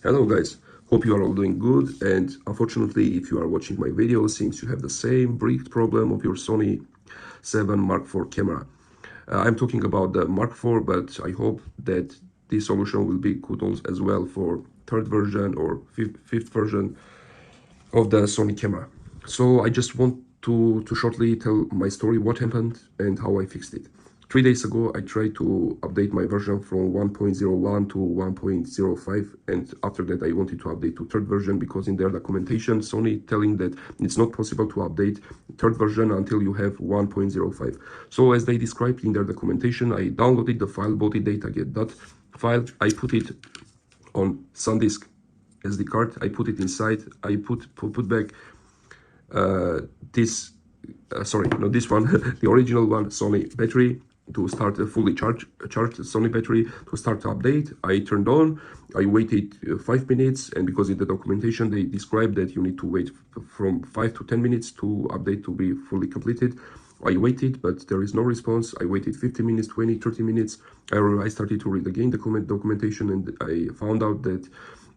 Hello guys, hope you are all doing good, and unfortunately if you are watching my video, seems you have the same bricked problem of your Sony 7 Mark IV camera. I'm talking about the Mark IV, but I hope that this solution will be good as well for third version or fifth version of the Sony camera. So I just want to shortly tell my story, what happened and how I fixed it. 3 days ago, I tried to update my version from 1.01 to 1.05, and after that I wanted to update to third version because in their documentation, Sony telling that it's not possible to update third version until you have 1.05. So as they described in their documentation, I downloaded the file body data get file, I put it on SanDisk SD card, I put it inside, I put back this one the original one, Sony battery, to start a fully charged Sony battery to start to update. I turned on, I waited 5 minutes, and because in the documentation they described that you need to wait from 5 to 10 minutes to update to be fully completed. I waited, but there is no response. I waited 50 minutes, 20, 30 minutes. I started to read again the documentation, and I found out that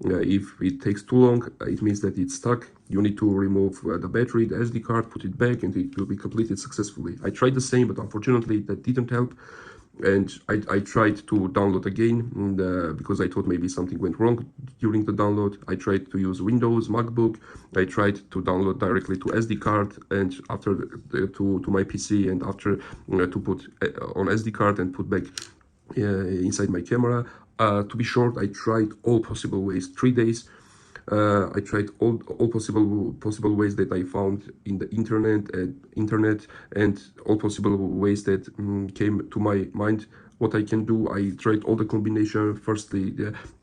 if it takes too long, it means that it's stuck. You need to remove the battery, the SD card, put it back, and it will be completed successfully. I tried the same, but unfortunately that didn't help. And I tried to download again, because I thought maybe something went wrong during the download. I tried to use Windows, MacBook. I tried to download directly to SD card, and after to my PC, and after to put on SD card and put back inside my camera. To be short, I tried all possible ways. 3 days. I tried all possible ways that I found in the internet, and all possible ways that came to my mind. What I can do, I tried all the combination. Firstly,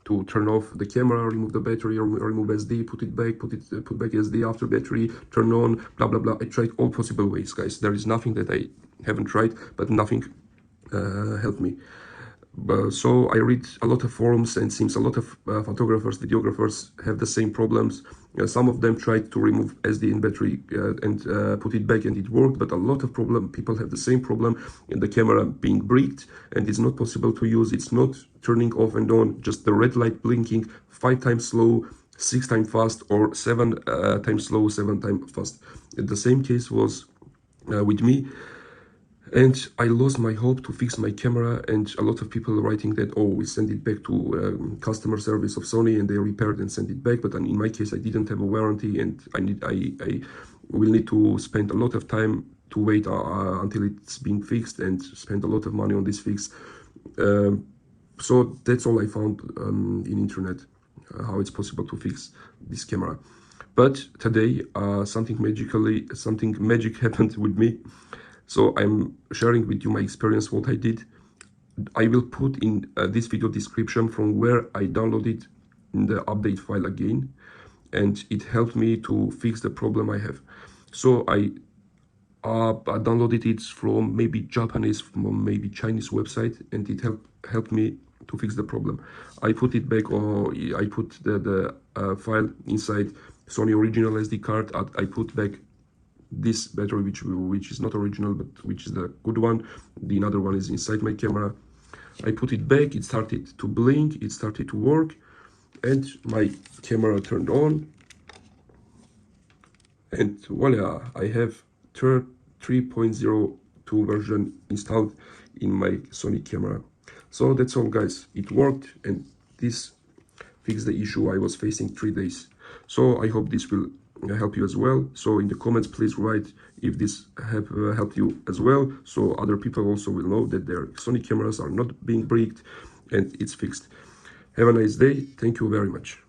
to turn off the camera, remove the battery, or remove SD, put it back, put back SD after battery, turn on, blah blah blah. I tried all possible ways, guys. There is nothing that I haven't tried, but nothing helped me. So I read a lot of forums, and seems a lot of photographers, videographers have the same problems. Some of them tried to remove SD in battery and put it back, and it worked, but a lot of people have the same problem, in the camera being bricked, and it's not possible to use. It's not turning off and on, just the red light blinking 5 times slow, 6 times fast, or 7 times slow, 7 times fast. The same case was with me. And I lost my hope to fix my camera, and a lot of people writing that, oh, we send it back to customer service of Sony and they repaired and sent it back. But in my case, I didn't have a warranty, and I will need to spend a lot of time to wait until it's being fixed, and spend a lot of money on this fix. So that's all I found in internet, how it's possible to fix this camera. But today, something magic happened with me. So I'm sharing with you my experience, what I did. I will put in this video description from where I downloaded the update file again, and it helped me to fix the problem I have. So I downloaded it from maybe Japanese, from maybe Chinese website, and it helped me to fix the problem. I put it back, or I put the file inside Sony original SD card. I put back this battery, which is not original, but which is the good one. The another one is inside my camera. I put it back, it started to blink, it started to work, and my camera turned on, and voila, I have 3.02 version installed in my Sony camera. So that's all, guys. It worked, and this fixed the issue I was facing 3 days. So I hope this will help you as well. So in the comments, please write if this have helped you as well, so other people also will know that their Sony cameras are not being bricked and it's fixed. Have a nice day. Thank you very much.